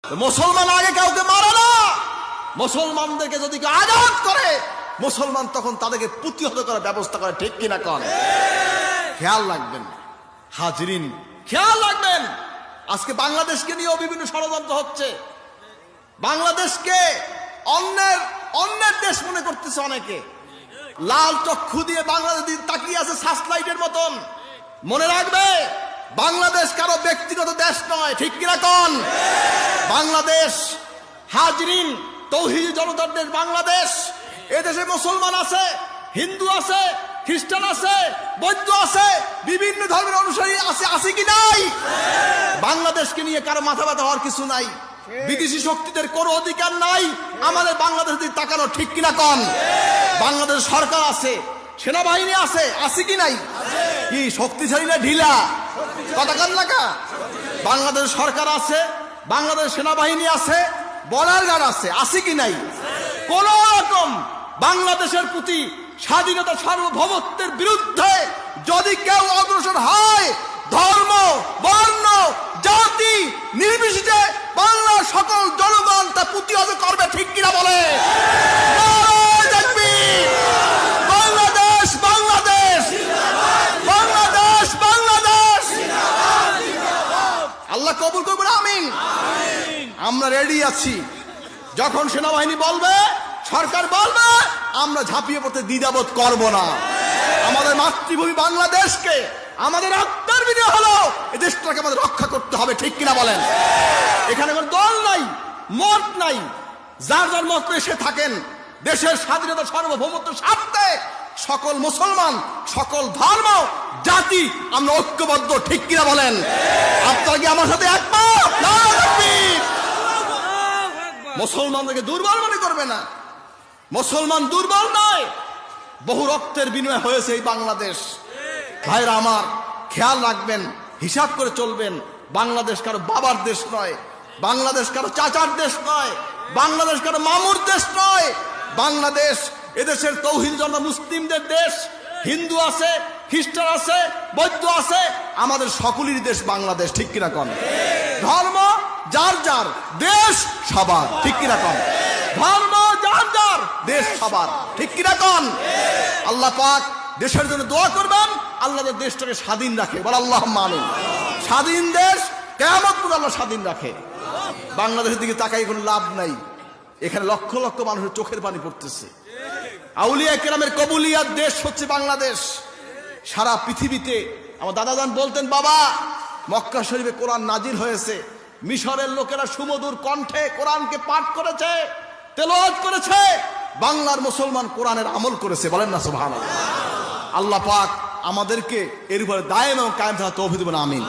মুসলমান আগে কাউকে মারে না। মুসলমানদেরকে যদি কেউ আঘাত করে মুসলমান তখন তাদেরকে প্রতিহত করার ব্যবস্থা করে, ঠিক কিনা কন? খেয়াল রাখবেন হাজরিন, খেয়াল রাখবেন। আজকে বাংলাদেশকে নিয়েও বিভিন্ন ষড়যন্ত্র হচ্ছে। বাংলাদেশকে অন্যের দেশ মনে করতেছে অনেকে। লাল চক্ষু দিয়ে বাংলাদেশ তাকিয়ে আছে সার্চলাইটের মতন। মনে রাখবে বাংলাদেশ কারো ব্যক্তিগত দেশ নয়, ঠিক কিনা কন? বাংলাদেশ হাজরিন তৌহিদি জনতার দেশ বাংলাদেশ। এদেশে মুসলমান আছে, হিন্দু আছে, খ্রিস্টান আছে, বৌদ্ধ আছে, বিভিন্ন ধর্মের অনুসারী আছে, আছে কি নাই? বাংলাদেশকে নিয়ে কারো মাথা ব্যথা হওয়ার কিছু নাই। বিদেশি শক্তিদের কোনো অধিকার নাই আমাদের বাংলাদেশ দিকে তাকানো, ঠিক কিনা কন? বাংলাদেশ সরকার আছে, সেনাবাহিনী আছে, আছে কি নাই? কি শক্তিশালী না ঢিলা? কথা কান লাগা। বাংলাদেশ সরকার আছে, বাংলাদেশ সেনাবাহিনী আছে, বর্ডার গার্ড আছে, আছে কি নাই? কোন রকম বাংলাদেশের প্রতি স্বাধীনতা সার্বভৌমত্বের বিরুদ্ধে যদি কেউ অগ্রসর হয়, ধর্ম বর্ণ জাতি নির্বিশেষে বাংলার সকল জনগণ তা প্রতিহত করবে, ঠিক কিনা বলে? বাংলাদেশ বাংলাদেশ বাংলাদেশ বাংলাদেশ। আল্লাহ কবুল করবেন, আমিন। আমরা রেডি আছি। যখন সেনাবাহিনী বলবে, সরকার বলবে, আমরা ঝাঁপিয়ে পড়তে দ্বিধাবোধ করব না। আমাদের মাতৃভূমি বাংলাদেশকে আমাদের রক্তের বিনিময় হলো এই দেশটাকে আমাদের রক্ষা করতে হবে, ঠিক কিনা বলেন? এখানে কোনো দল নাই, মত নাই। যার যার মত এসে থাকেন। দেশের স্বাধীনতা সার্বভৌমত্ব স্বার্থে সকল মুসলমান, সকল ধর্ম জাতি আমরা ঐক্যবদ্ধ, ঠিক কিনা বলেন? আপনারা কি আমার সাথে একমত? মুসলমানদেরকে দুর্বল মনে করবে না। মুসলমান দুর্বল নয়, বহু রক্তের বিনিময় হয়েছে এই বাংলাদেশ। ভাইরা আমার, খেয়াল রাখবেন, হিসাব করে চলবেন। বাংলাদেশ কারো বাবার দেশ নয়, বাংলাদেশ কারো চাচার দেশ নয়, বাংলাদেশ কারো মামুর দেশ নয়। বাংলাদেশ এদেশের তৌহিদ জনতা মুসলিমদের দেশ। হিন্দু আছে, খ্রিস্টান আছে, বৌদ্ধ আছে, আমাদের সকলেরই দেশ বাংলাদেশ, ঠিক কিনা কন? ধর্ম যার যার, দেশ সবার, ঠিক কিনা কন? ধর্ম যার যার, দেশ সবার, ঠিক কিনা কন? আল্লাহ পাক দেশের জন্য দোয়া করবেন, আল্লাহ দেশটাকে স্বাধীন রাখে, বল আল্লাহুম্মা আমিন। স্বাধীন দেশ কিয়ামত পর্যন্ত আল্লাহ স্বাধীন রাখে। বাংলাদেশের দিকে তাকাই কোনো লাভ নাই। এখানে লক্ষ লক্ষ মানুষের চোখের পানি পড়তেছে। আউলিয়া কেরামের কবুলিয়াত দেশ হচ্ছে বাংলাদেশ। সারা পৃথিবীতে আমার দাদাজান বলতেন, বাবা মক্কা শরীফে কোরআন নাজিল হয়েছে, মিশরের লোকেরা সুমধুর কণ্ঠে কোরআনকে পাঠ করেছে, তেলাওয়াত করেছে, বাংলার মুসলমান কোরআনের আমল করেছে, বলেন না সুবহানাল্লাহ। আল্লাহ পাক আমাদেরকে এর উপরে দায়েম এবং কায়েম থাকার তৌফিক দিবেন, আমিন।